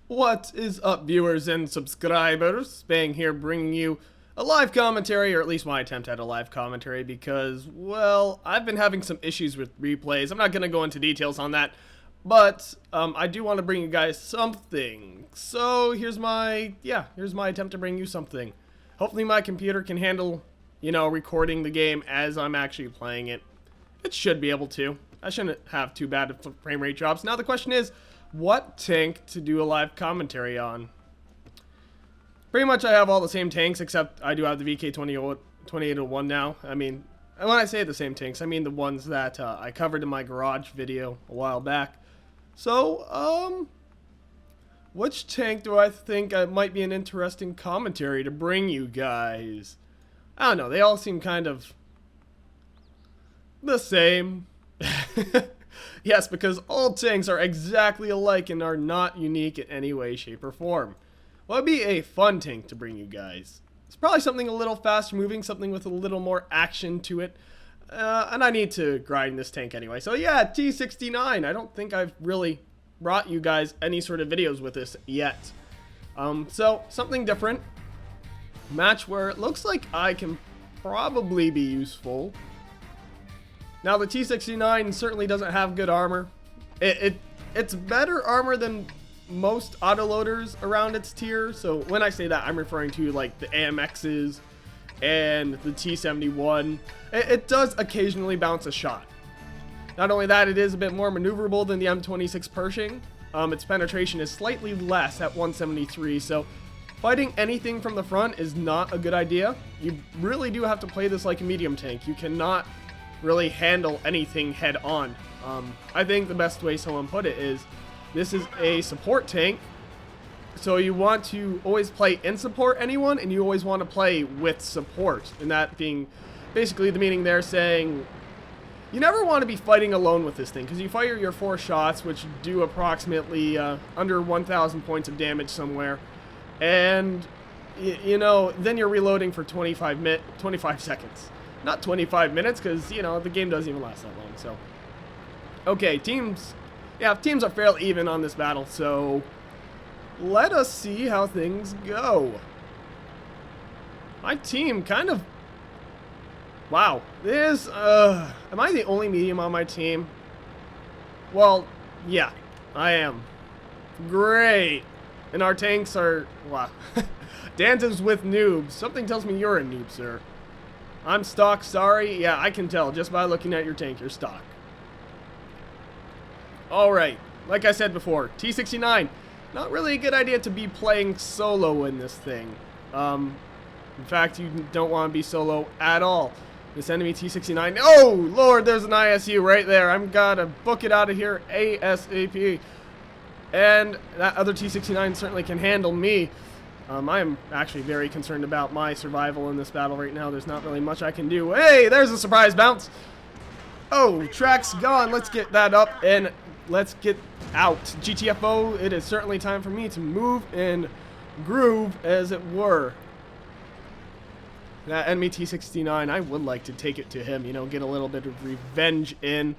What is up, viewers and subscribers? Spang here, bringing you a live commentary, or at least my attempt at a live commentary, because, well, I've been having some issues with replays. I'm not going to go into details on that, but I do want to bring you guys something. So here's my attempt to bring you something. Hopefully my computer can handle, recording the game as I'm actually playing it. It should be able to. I shouldn't have too bad of frame rate drops. Now the question is, what tank to do a live commentary on? Pretty much I have all the same tanks, except I do have the VK2801 now. I mean, when I say the same tanks, I mean the ones that I covered in my garage video a while back. So, which tank do I think might be an interesting commentary to bring you guys? I don't know, they all seem kind of the same. Yes, because all tanks are exactly alike and are not unique in any way, shape, or form. What would be a fun tank to bring you guys? It's probably something a little faster moving, something with a little more action to it. And I need to grind this tank anyway. So yeah, T69. I don't think I've really brought you guys any sort of videos with this yet. So something different. Match where it looks like I can probably be useful. Now the T69 certainly doesn't have good armor. It's better armor than most autoloaders around its tier. So when I say that, I'm referring to like the AMXs and the T71. It does occasionally bounce a shot. Not only that, it is a bit more maneuverable than the M26 Pershing. Its penetration is slightly less at 173, so fighting anything from the front is not a good idea. You really do have to play this like a medium tank. You cannot really handle anything head on. I think the best way someone put it is, this is a support tank, so you want to always play in support anyone, and you always want to play with support, and that being basically the meaning there saying you never want to be fighting alone with this thing, because you fire your 4 shots, which do approximately under 1,000 points of damage somewhere, and then you're reloading for 25 seconds. Not 25 minutes, because, the game doesn't even last that long, so. Okay, teams are fairly even on this battle, so let us see how things go. My team kind of, wow, am I the only medium on my team? Well, yeah, I am. Great. And our tanks are, wow. Dances with noobs. Something tells me you're a noob, sir. I'm stock, sorry. Yeah, I can tell just by looking at your tank, you're stock. Alright, like I said before, T69, not really a good idea to be playing solo in this thing. In fact, you don't want to be solo at all. This enemy T69, oh lord, there's an ISU right there. I'm gotta book it out of here ASAP. And that other T69 certainly can handle me. I am actually very concerned about my survival in this battle right now. There's not really much I can do. Hey, there's a surprise bounce. Oh, track's gone. Let's get that up and let's get out. GTFO, it is certainly time for me to move and groove, as it were. That enemy T69, I would like to take it to him, get a little bit of revenge in.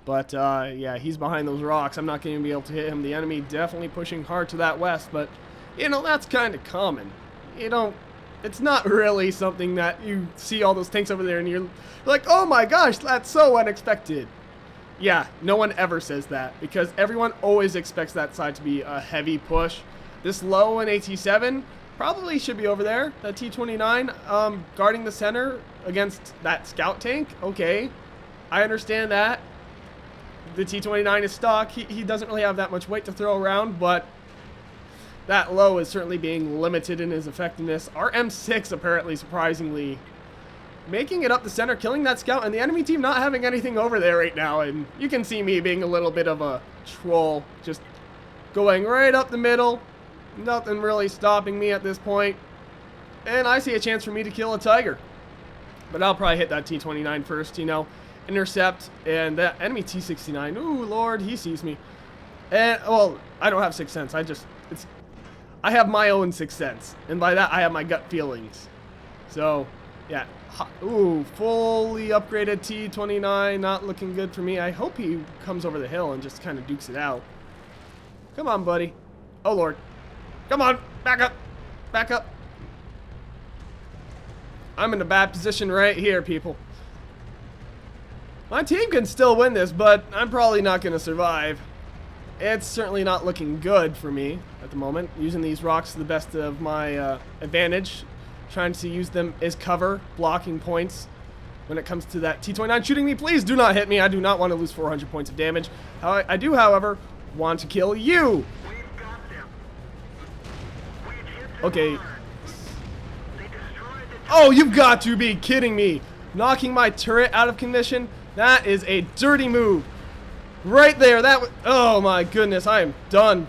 But, yeah, he's behind those rocks. I'm not going to be able to hit him. The enemy definitely pushing hard to that west, but that's kind of common. It's not really something that you see all those tanks over there and you're like, oh my gosh, that's so unexpected. Yeah, no one ever says that, because everyone always expects that side to be a heavy push. This low in AT7 probably should be over there. The T29 guarding the center against that scout tank. Okay, I understand that. The T29 is stock. He doesn't really have that much weight to throw around, but that low is certainly being limited in his effectiveness. Our M6 apparently surprisingly making it up the center, killing that scout, and the enemy team not having anything over there right now. And you can see me being a little bit of a troll, just going right up the middle. Nothing really stopping me at this point. And I see a chance for me to kill a tiger. But I'll probably hit that T29 first, intercept, and that enemy T69, ooh lord, he sees me. And, well, I don't have sixth sense, I have my own sixth sense, and by that I have my gut feelings. So, yeah, ooh, fully upgraded T29, not looking good for me. I hope he comes over the hill and just kind of dukes it out. Come on, buddy. Oh, Lord. Come on, back up. Back up. I'm in a bad position right here, people. My team can still win this, but I'm probably not going to survive. It's certainly not looking good for me at the moment. Using these rocks to the best of my advantage. Trying to use them as cover, blocking points. When it comes to that T69 shooting me, please do not hit me. I do not want to lose 400 points of damage. I do, however, want to kill you. Okay. Oh, you've got to be kidding me. Knocking my turret out of commission? That is a dirty move. Right there. Oh my goodness, I am done.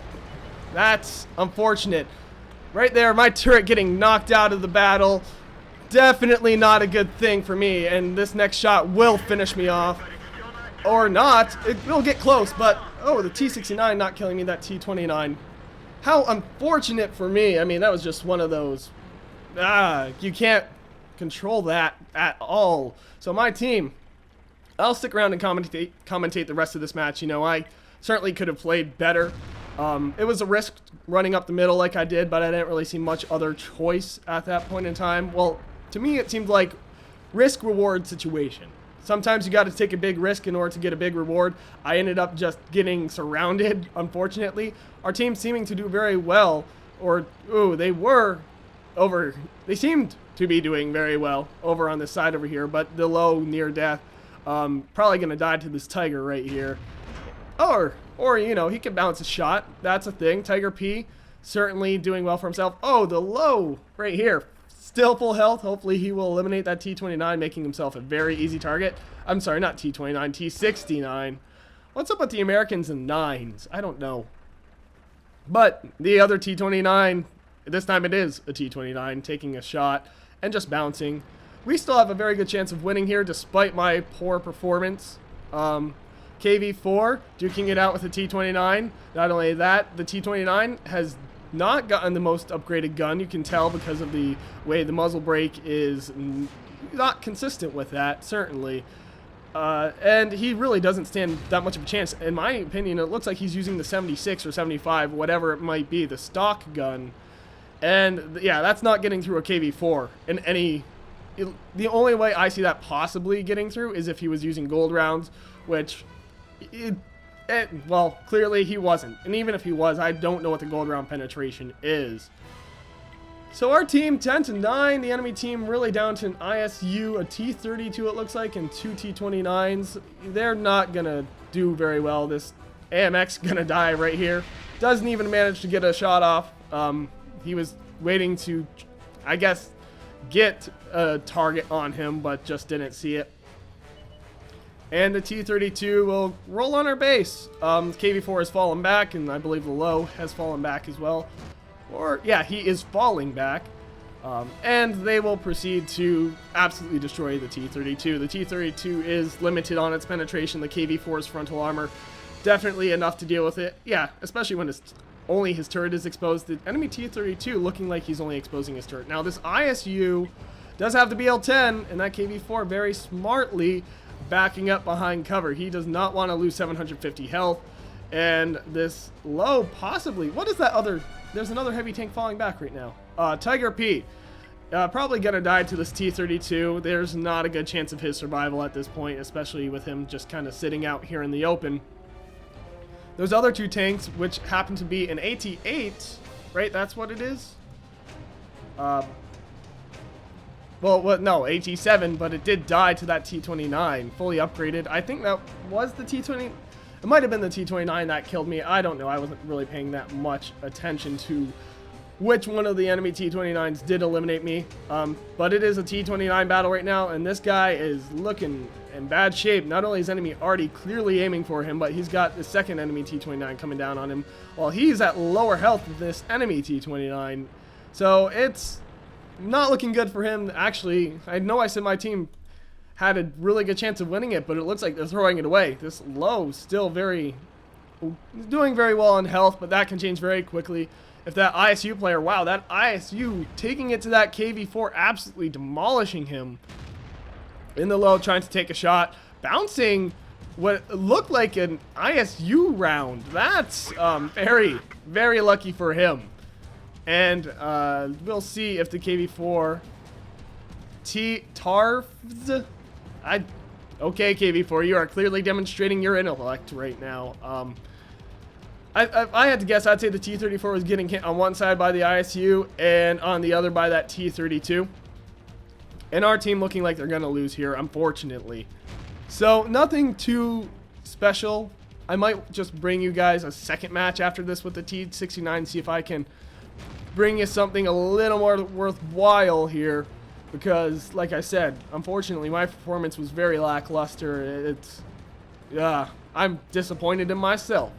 That's unfortunate. Right there, my turret getting knocked out of the battle. Definitely not a good thing for me, and this next shot will finish me off. Or not. It will get close, but oh, the T69 not killing me, that T29. How unfortunate for me. I mean, that was just one of those. You can't control that at all. So my team, I'll stick around and commentate the rest of this match. You know, I certainly could have played better. It was a risk running up the middle like I did, but I didn't really see much other choice at that point in time. Well, to me, it seemed like risk-reward situation. Sometimes you got to take a big risk in order to get a big reward. I ended up just getting surrounded, unfortunately. Our team seeming to do very well, or, ooh, they seemed to be doing very well over on this side over here, but the low near death, probably going to die to this tiger right here. Or, you know, he can bounce a shot. That's a thing. Tiger P certainly doing well for himself. Oh, the low right here. Still full health. Hopefully he will eliminate that T29, making himself a very easy target. I'm sorry, not T29, T69. What's up with the Americans and 9s? I don't know. But the other T29, this time it is a T29, taking a shot and just bouncing. We still have a very good chance of winning here, despite my poor performance. KV4 duking it out with the T29. Not only that, the T29 has not gotten the most upgraded gun. You can tell because of the way the muzzle brake is not consistent with that, certainly. And he really doesn't stand that much of a chance. In my opinion, it looks like he's using the 76 or 75, whatever it might be, the stock gun. And yeah, that's not getting through a KV4 in any... The only way I see that possibly getting through is if he was using gold rounds, which... well, clearly he wasn't. And even if he was, I don't know what the gold round penetration is. So our team, 10-9. The enemy team really down to an ISU, a T32 it looks like, and 2 T29s. They're not going to do very well. This AMX going to die right here. Doesn't even manage to get a shot off. He was waiting to, I guess, get a target on him, but just didn't see it. And the T32 will roll on our base. KV4 has fallen back, and I believe the low has fallen back as well. Or, yeah, he is falling back. And they will proceed to absolutely destroy the T32. The T32 is limited on its penetration. The KV4's frontal armor, definitely enough to deal with it. Yeah, especially when only his turret is exposed. The enemy T32 looking like he's only exposing his turret. Now, this ISU does have the BL10, and that KV4 very smartly backing up behind cover. He does not want to lose 750 health. And this low possibly... What is that other... There's another heavy tank falling back right now. Tiger P. Probably going to die to this T32. There's not a good chance of his survival at this point, especially with him just kind of sitting out here in the open. Those other two tanks, which happen to be an AT8, right? That's what it is? Well, no, AT7, but it did die to that T29, fully upgraded. I think that was the T20. It might have been the T29 that killed me. I don't know. I wasn't really paying that much attention to which one of the enemy T29s did eliminate me. But it is a T29 battle right now, and this guy is looking in bad shape. Not only is enemy already clearly aiming for him, but he's got the second enemy T29 coming down on him, while he's at lower health than this enemy T29. So it's not looking good for him. Actually, I know I said my team had a really good chance of winning it, but it looks like they're throwing it away. This low still doing very well on health, but that can change very quickly. If that ISU player, wow, that ISU taking it to that KV4, absolutely demolishing him in the low, trying to take a shot, bouncing what looked like an ISU round. That's very, very lucky for him. And we'll see if the KV4 Tarfs. Okay, KV4, you are clearly demonstrating your intellect right now. I had to guess, I'd say the T34 was getting hit on one side by the ISU and on the other by that T32. And our team looking like they're going to lose here, unfortunately. So, nothing too special. I might just bring you guys a second match after this with the T69, see if I can bring you something a little more worthwhile here. Because, like I said, unfortunately, my performance was very lackluster. Yeah, I'm disappointed in myself.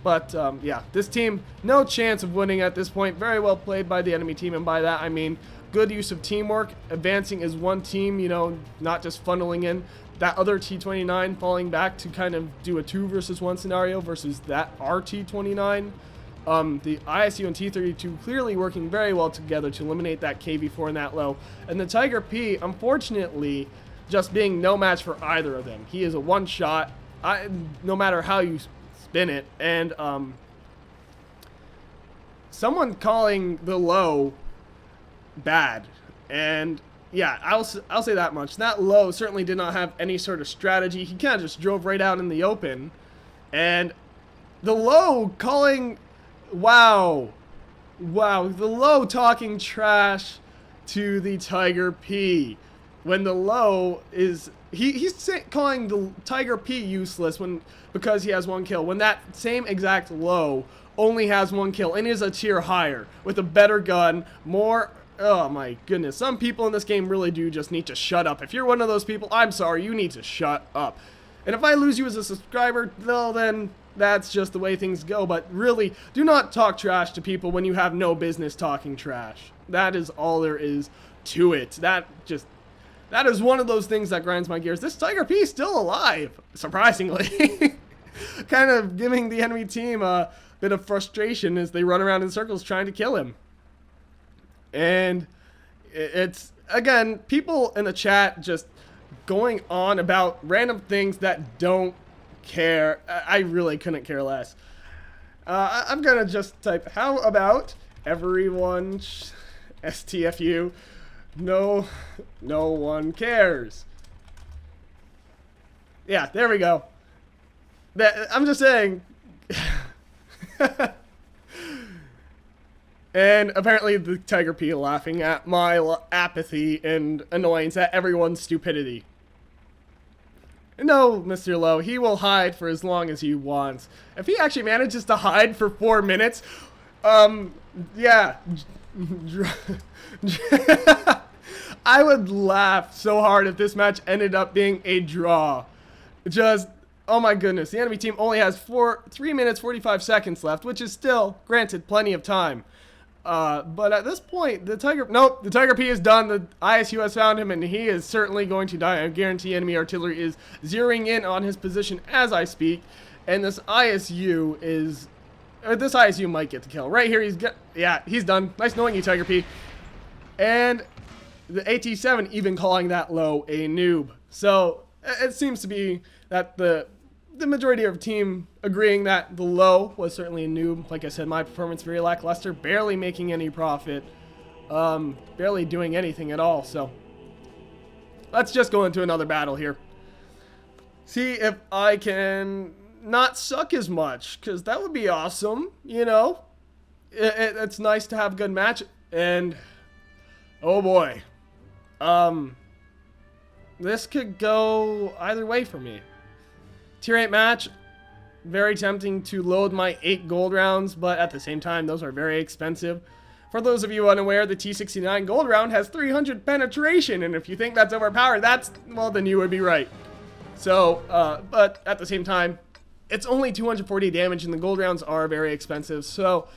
But, yeah, this team, no chance of winning at this point. Very well played by the enemy team, and by that I mean good use of teamwork, advancing as one team, you know, not just funneling in. That other T29 falling back to kind of do a 2 versus 1 scenario versus that our T29. The ISU and T32 clearly working very well together to eliminate that KV4 in that low. And the Tiger P, unfortunately, just being no match for either of them. He is a one-shot, no matter how you spin it. And someone calling the low bad. And yeah, I'll say that much. That low certainly did not have any sort of strategy. He kind of just drove right out in the open. And the low calling... Wow, the low talking trash to the Tiger P. When the low is... He's calling the Tiger P useless because he has 1 kill. When that same exact low only has 1 kill and is a tier higher with a better gun, more... Oh my goodness, some people in this game really do just need to shut up. If you're one of those people, I'm sorry, you need to shut up. And if I lose you as a subscriber, well then, that's just the way things go. But really, do not talk trash to people when you have no business talking trash. That is all there is to it. That is one of those things that grinds my gears. This Tiger P is still alive, surprisingly. Kind of giving the enemy team a bit of frustration as they run around in circles trying to kill him. And it's, again, people in the chat just going on about random things that don't care. I really couldn't care less. I'm gonna just type, how about everyone STFU? No one cares. Yeah, there we go. I'm just saying. And apparently the Tiger P laughing at my apathy and annoyance at everyone's stupidity. No, Mr. Lowe, he will hide for as long as he wants. If he actually manages to hide for 4 minutes, yeah. I would laugh so hard if this match ended up being a draw. Just, oh my goodness, the enemy team only has 3 minutes, 45 seconds left, which is still, granted, plenty of time. But at this point, the Tiger P is done. The ISU has found him, and he is certainly going to die. I guarantee enemy artillery is zeroing in on his position as I speak. And this ISU might get the kill. Right here, he's done. Nice knowing you, Tiger P. And the AT7 even calling that low a noob. So it seems to be that the majority of the team agreeing that the low was certainly a noob. Like I said, my performance very lackluster, barely making any profit, barely doing anything at all. So let's just go into another battle here. See if I can not suck as much, because that would be awesome, you know? It's nice to have a good match, and oh boy. This could go either way for me. Tier 8 match, very tempting to load my 8 gold rounds, but at the same time, those are very expensive. For those of you unaware, the T69 gold round has 300 penetration, and if you think that's overpowered, well, then you would be right. So, but at the same time, it's only 240 damage, and the gold rounds are very expensive, so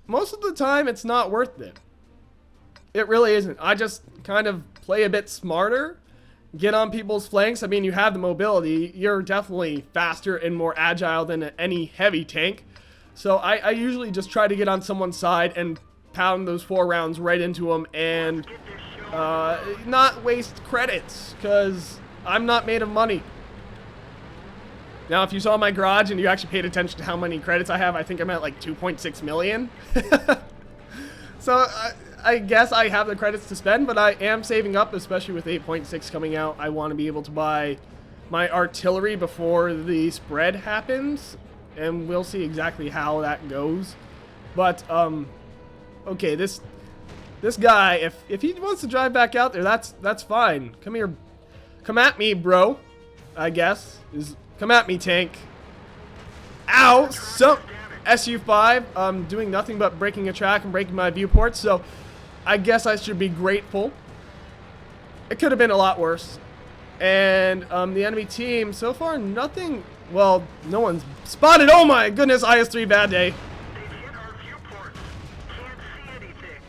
most of the time, it's not worth it. It really isn't. I just kind of play a bit smarter, get on people's flanks. I mean, you have the mobility. You're definitely faster and more agile than any heavy tank. So I usually just try to get on someone's side and pound those 4 rounds right into them and not waste credits, because I'm not made of money. Now, if you saw my garage and you actually paid attention to how many credits I have, I think I'm at like 2.6 million. So I guess I have the credits to spend, but I am saving up, especially with 8.6 coming out. I want to be able to buy my artillery before the spread happens, and we'll see exactly how that goes. But okay, this guy, if he wants to drive back out there, that's fine. Come here, come at me, bro. I guess come at me, tank. Ow! So SU5 doing nothing but breaking a track and breaking my viewport. So I guess I should be grateful. It could have been a lot worse. And the enemy team, so far, nothing. Well, no one's spotted. Oh my goodness, IS-3, bad day. They've hit our viewports. Can't see anything.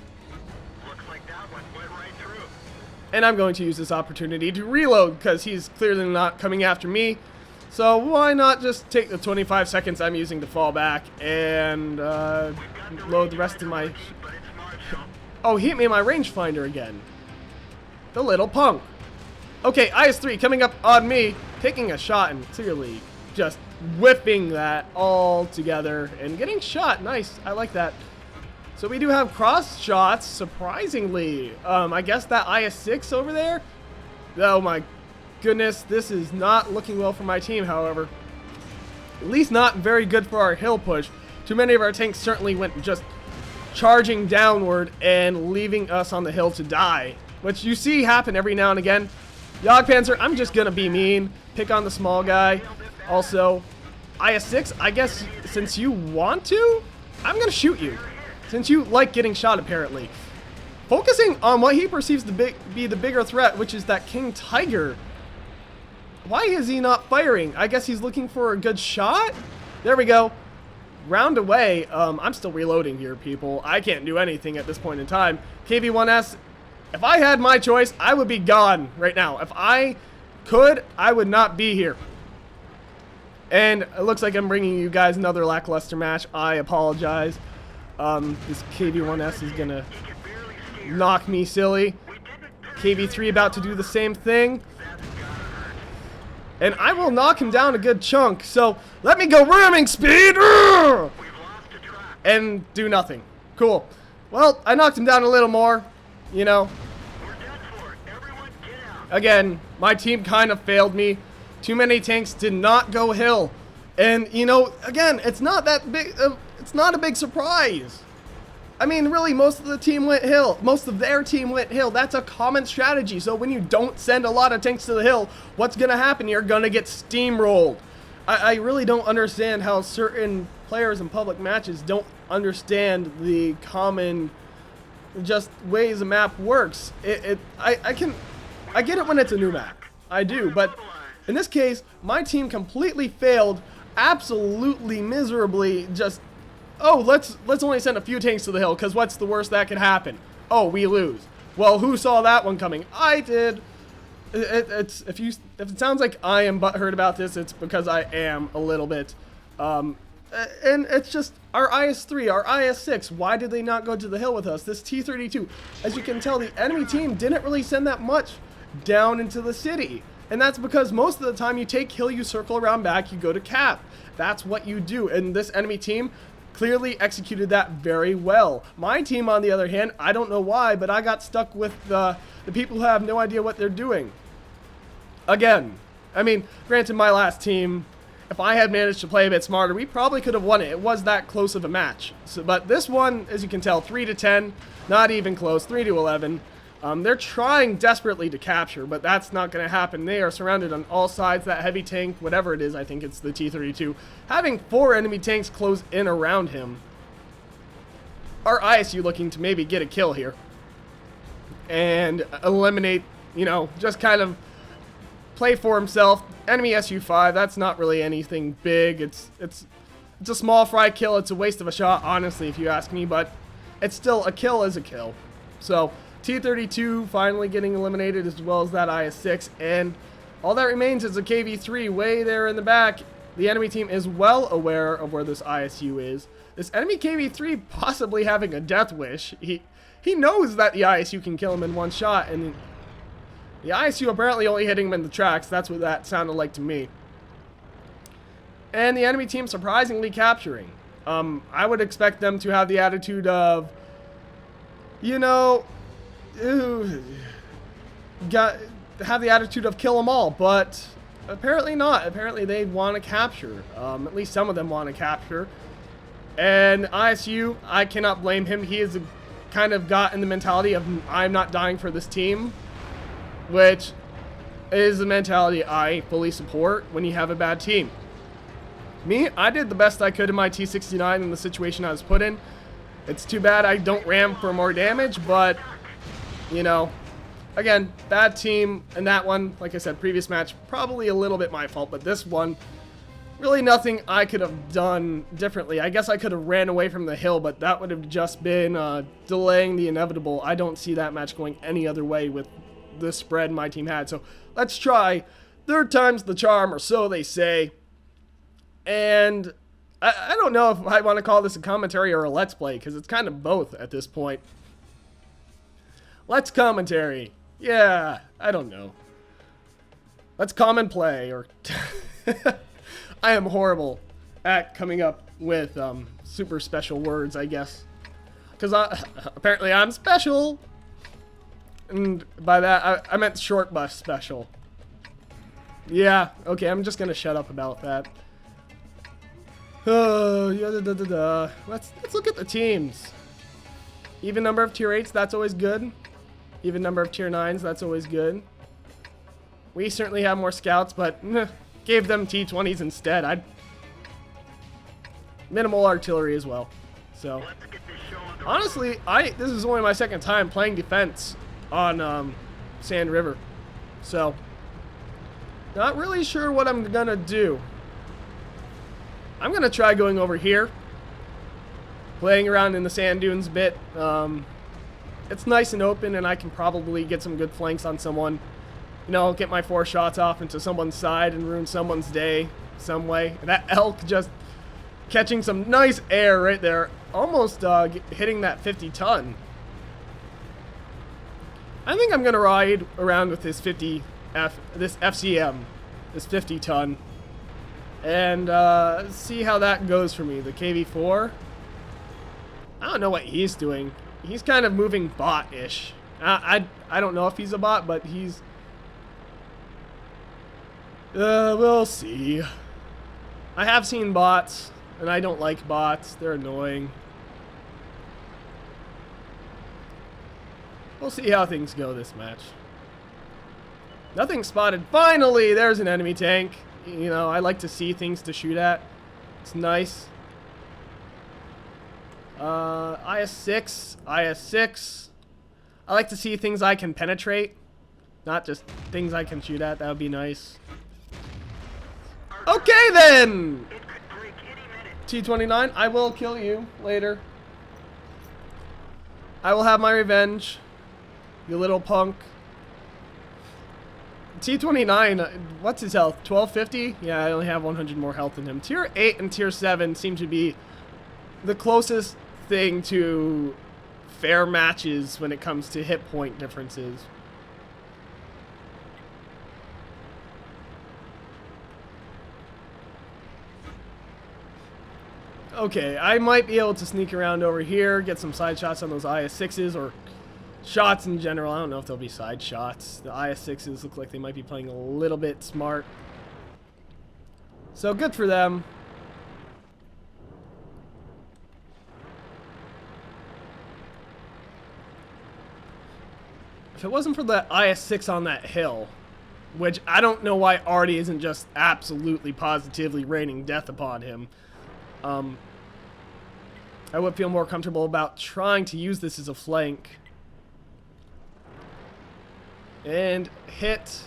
Looks like that one went right through. And I'm going to use this opportunity to reload because he's clearly not coming after me. So why not just take the 25 seconds I'm using to fall back and load the rest of my... Oh, he hit me in my rangefinder again. The little punk. Okay, IS-3 coming up on me, taking a shot and clearly just whipping that all together and getting shot. Nice, I like that. So we do have cross shots, surprisingly. I guess that IS-6 over there? Oh my goodness, this is not looking well for my team, however. At least not very good for our hill push. Too many of our tanks certainly went just charging downward and leaving us on the hill to die, which you see happen every now and again. Jagdpanzer, I'm just gonna be mean, pick on the small guy. Also, IS-6, I guess since you want to, I'm gonna shoot you. Since you like getting shot, apparently. Focusing on what he perceives to be the bigger threat, which is that King Tiger. Why is he not firing? I guess he's looking for a good shot? There we go. Round away. I'm still reloading here, people. I can't do anything at this point in time. KV-1S, if I had my choice, I would be gone right now. If I could, I would not be here. And it looks like I'm bringing you guys another lackluster match. I apologize. This KV-1S is gonna knock me silly. KV-3 about to do the same thing. And I will knock him down a good chunk. So let me go ramming speed. And do nothing. Cool. Well, I knocked him down a little more. You know. Again, my team kind of failed me. Too many tanks did not go hill. And, you know, again, it's not that big. It's not a big surprise. I mean, really, most of the team went hill. Most of their team went hill. That's a common strategy. So when you don't send a lot of tanks to the hill, what's going to happen? You're going to get steamrolled. I really don't understand how certain players in public matches don't understand the common just ways a map works. I get it when it's a new map. I do. But in this case, my team completely failed. Absolutely miserably. Just... Oh, let's only send a few tanks to the hill, because what's the worst that could happen? Oh, we lose. Well, who saw that one coming? I did. If it sounds like I am butthurt about this, it's because I am a little bit. And it's just our IS-3, our IS-6. Why did they not go to the hill with us? This T-32, as you can tell, the enemy team didn't really send that much down into the city. And that's because most of the time you take hill, you circle around back, you go to cap. That's what you do. And this enemy team clearly executed that very well. My team, on the other hand, I don't know why, but I got stuck with the people who have no idea what they're doing. Again, I mean, granted, my last team, if I had managed to play a bit smarter, we probably could have won it. It was that close of a match. So, but this one, as you can tell, 3-10, not even close, 3-11. They're trying desperately to capture, but that's not going to happen. They are surrounded on all sides. That heavy tank, whatever it is, I think it's the T-32, having 4 enemy tanks close in around him. Our ISU looking to maybe get a kill here and eliminate, you know, just kind of play for himself. Enemy SU-5, that's not really anything big. It's a small fry kill. It's a waste of a shot, honestly, if you ask me, but it's still a kill is a kill. So T-32 finally getting eliminated, as well as that IS-6, and all that remains is a KV-3 way there in the back. The enemy team is well aware of where this ISU is. This enemy KV-3 possibly having a death wish. He knows that the ISU can kill him in one shot, and the ISU apparently only hitting him in the tracks. That's what that sounded like to me. And the enemy team surprisingly capturing. I would expect them to have the attitude of, you know, have the attitude of kill them all, but apparently not. Apparently they want to capture. At least some of them want to capture. And ISU, I cannot blame him. He is kind of got in the mentality of I'm not dying for this team, which is the mentality I fully support when you have a bad team. Me, I did the best I could in my T69 in the situation I was put in. It's too bad I don't ram for more damage, but, you know, again, bad team. And that one, like I said, previous match, probably a little bit my fault, but this one, really nothing I could have done differently. I guess I could have ran away from the hill, but that would have just been delaying the inevitable. I don't see that match going any other way with the spread my team had. So let's try. Third time's the charm, or so they say. And I don't know if I want to call this a commentary or a let's play, because it's kind of both at this point. Let's commentary. Yeah, I don't know. Let's comment play, or... I am horrible at coming up with super special words, I guess. Because apparently I'm special. And by that, I meant short bus special. Yeah, okay, I'm just going to shut up about that. Let's look at the teams. Even number of tier 8s, that's always good. Even number of tier 9s, that's always good. We certainly have more scouts, but gave them T20s instead. Minimal artillery as well. So honestly, this is only my second time playing defense on Sand River. So not really sure what I'm gonna do. I'm gonna try going over here, playing around in the sand dunes a bit. It's nice and open, and I can probably get some good flanks on someone. You know, get my 4 shots off into someone's side and ruin someone's day some way. And that elk just catching some nice air right there, almost hitting that 50-ton. I think I'm gonna ride around with this this FCM, this 50-ton. And see how that goes for me. The KV4. I don't know what he's doing. He's kind of moving bot-ish. I don't know if he's a bot, but he's... we'll see. I have seen bots, and I don't like bots. They're annoying. We'll see how things go this match. Nothing spotted. Finally, there's an enemy tank. You know, I like to see things to shoot at. It's nice. IS-6. IS-6. I like to see things I can penetrate. Not just things I can shoot at. That would be nice. Okay, then! T69, I will kill you later. I will have my revenge. You little punk. T29, what's his health? 1250? Yeah, I only have 100 more health than him. Tier 8 and Tier 7 seem to be the closest thing to fair matches when it comes to hit point differences. Okay, I might be able to sneak around over here, get some side shots on those IS-6s, or shots in general. I don't know if they'll be side shots. The IS-6s look like they might be playing a little bit smart. So good for them. If it wasn't for the IS-6 on that hill, which I don't know why Artie isn't just absolutely positively raining death upon him, I would feel more comfortable about trying to use this as a flank. And hit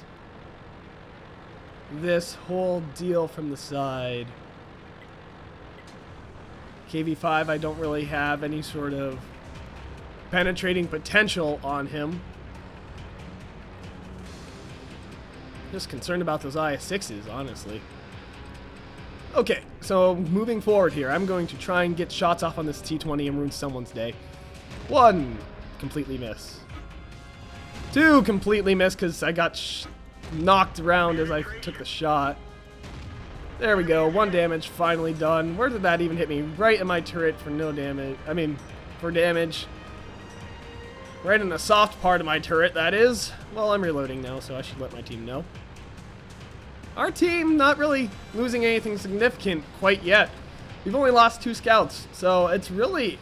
this whole deal from the side. KV5, I don't really have any sort of penetrating potential on him. Just concerned about those IS-6s, honestly. Okay, so moving forward here, I'm going to try and get shots off on this T20 and ruin someone's day. 1, completely miss. 2, completely miss because I got knocked around as I took the shot. There we go, 1 damage, finally done. Where did that even hit me? Right in my turret for no damage. I mean, for damage. Right in the soft part of my turret, that is. Well, I'm reloading now, so I should let my team know. Our team not really losing anything significant quite yet. We've only lost 2 scouts, so it's really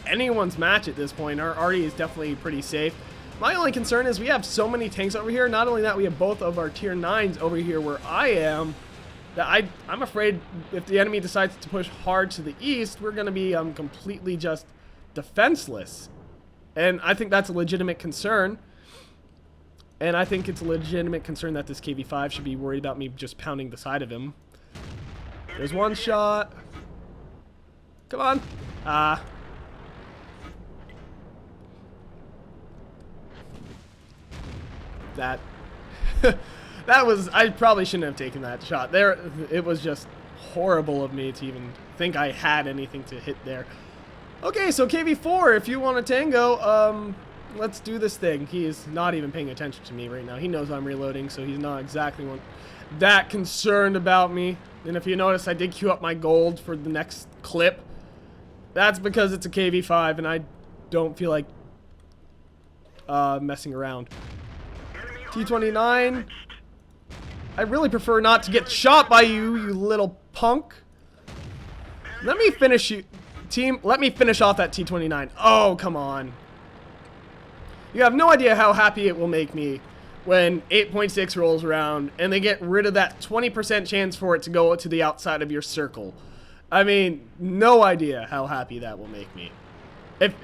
anyone's match at this point. Our arty is definitely pretty safe. My only concern is we have so many tanks over here. Not only that, we have both of our tier 9s over here where I am, that I'm afraid if the enemy decides to push hard to the east, we're going to be completely just defenseless. And I think that's a legitimate concern. And I think it's a legitimate concern that this KV-5 should be worried about me just pounding the side of him. There's one shot. Come on. That that was, I probably shouldn't have taken that shot there. It was just horrible of me to even think I had anything to hit there. Okay, so KV4, if you want a tango, let's do this thing. He is not even paying attention to me right now. He knows I'm reloading, so he's not exactly that concerned about me. And if you notice, I did queue up my gold for the next clip. That's because it's a KV5, and I don't feel like messing around. T69. I really prefer not to get shot by you, you little punk. Let me finish you. Team, let me finish off that T69. Oh, come on. You have no idea how happy it will make me when 8.6 rolls around and they get rid of that 20% chance for it to go to the outside of your circle. I mean, no idea how happy that will make me.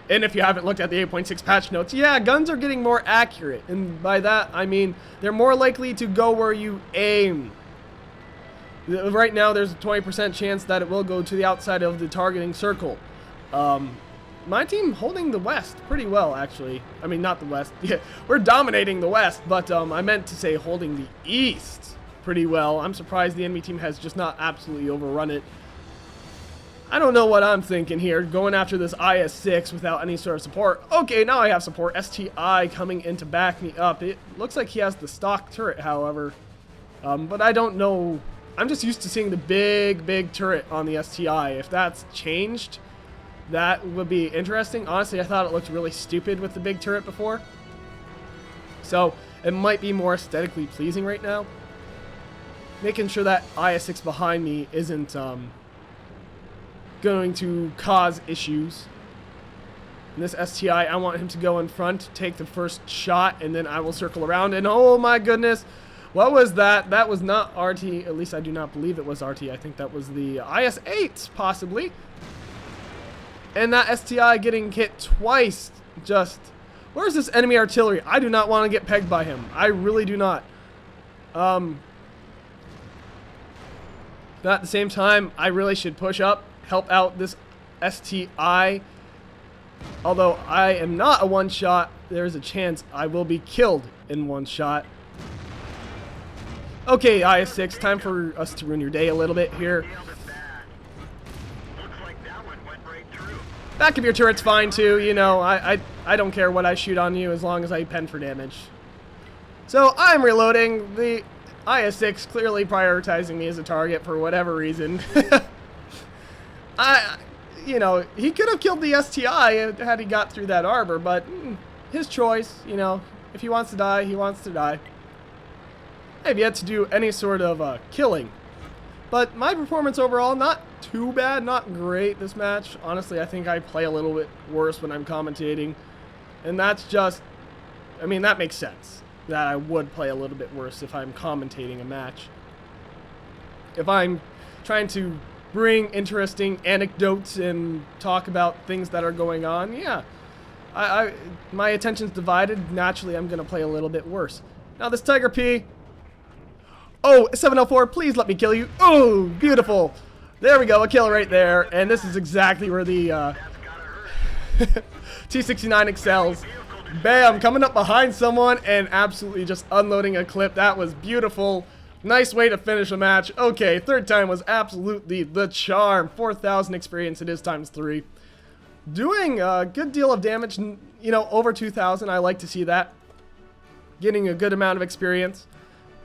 If you haven't looked at the 8.6 patch notes, yeah, guns are getting more accurate. And by that, I mean they're more likely to go where you aim. Right now, there's a 20% chance that it will go to the outside of the targeting circle. My team holding the west pretty well, actually. I mean, not the west. Yeah, we're dominating the west, but I meant to say holding the east pretty well. I'm surprised the enemy team has just not absolutely overrun it. I don't know what I'm thinking here, going after this IS-6 without any sort of support. Okay, now I have support. STI coming in to back me up. It looks like he has the stock turret, however. But I don't know. I'm just used to seeing the big turret on the STI. If that's changed, that would be interesting. Honestly, I thought it looked really stupid with the big turret before. So, it might be more aesthetically pleasing right now. Making sure that IS-6 behind me isn't going to cause issues. And this STI, I want him to go in front, take the first shot, and then I will circle around. And oh my goodness, what was that? That was not RT. At least I do not believe it was RT. I think that was the IS-8, possibly. And that STI getting hit twice. Just, where's this enemy artillery? I do not want to get pegged by him. I really do not. But at the same time, I really should push up, help out this STI. Although I am not a one-shot, there's a chance I will be killed in one shot. Okay, IS-6, time for us to ruin your day a little bit here. Back of your turret's fine too, you know, I don't care what I shoot on you as long as I pen for damage. So I'm reloading. The IS-6 clearly prioritizing me as a target for whatever reason. You know, he could have killed the STI had he got through that arbor, but his choice, you know, if he wants to die, he wants to die. I have yet to do any sort of killing. But my performance overall, not too bad, not great this match. Honestly, I think I play a little bit worse when I'm commentating. And that's just, I mean, that makes sense. That I would play a little bit worse if I'm commentating a match. If I'm trying to bring interesting anecdotes and talk about things that are going on, yeah. My attention's divided. Naturally, I'm going to play a little bit worse. Now, this Tiger P... Oh, 704, please let me kill you. Oh, beautiful. There we go, a kill right there. And this is exactly where the T69 excels. Bam, coming up behind someone and absolutely just unloading a clip. That was beautiful. Nice way to finish a match. Okay, third time was absolutely the charm. 4,000 experience, it is times 3. Doing a good deal of damage, you know, over 2,000. I like to see that. Getting a good amount of experience.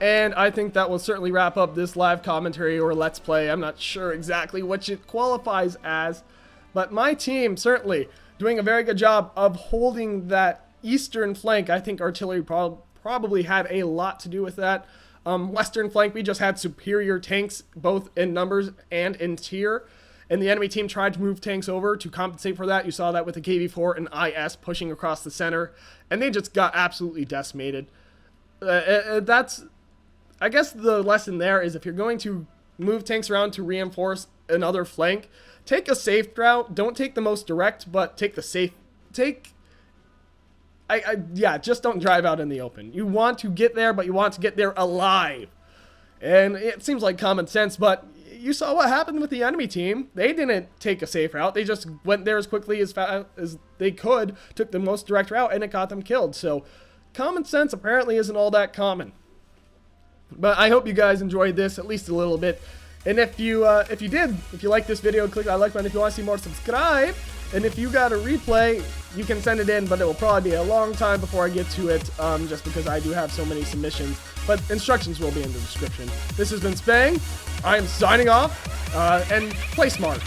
And I think that will certainly wrap up this live commentary or let's play. I'm not sure exactly what it qualifies as. But my team certainly doing a very good job of holding that eastern flank, I think artillery probably had a lot to do with that. Western flank, we just had superior tanks, both in numbers and in tier. And the enemy team tried to move tanks over to compensate for that. You saw that with the KV-4 and IS pushing across the center. And they just got absolutely decimated. That's, I guess the lesson there is if you're going to move tanks around to reinforce another flank, take a safe route. Don't take the most direct, but take the safe. Yeah, just don't drive out in the open. You want to get there, but you want to get there alive. And it seems like common sense, but you saw what happened with the enemy team. They didn't take a safe route. They just went there as quickly as fast as they could, took the most direct route, and it got them killed. So common sense apparently isn't all that common. But I hope you guys enjoyed this at least a little bit. And if you like this video, click that like button. If you want to see more, subscribe. And if you got a replay, you can send it in, but it will probably be a long time before I get to it, just because I do have so many submissions. But instructions will be in the description. This has been Spang. I am signing off, and play smart.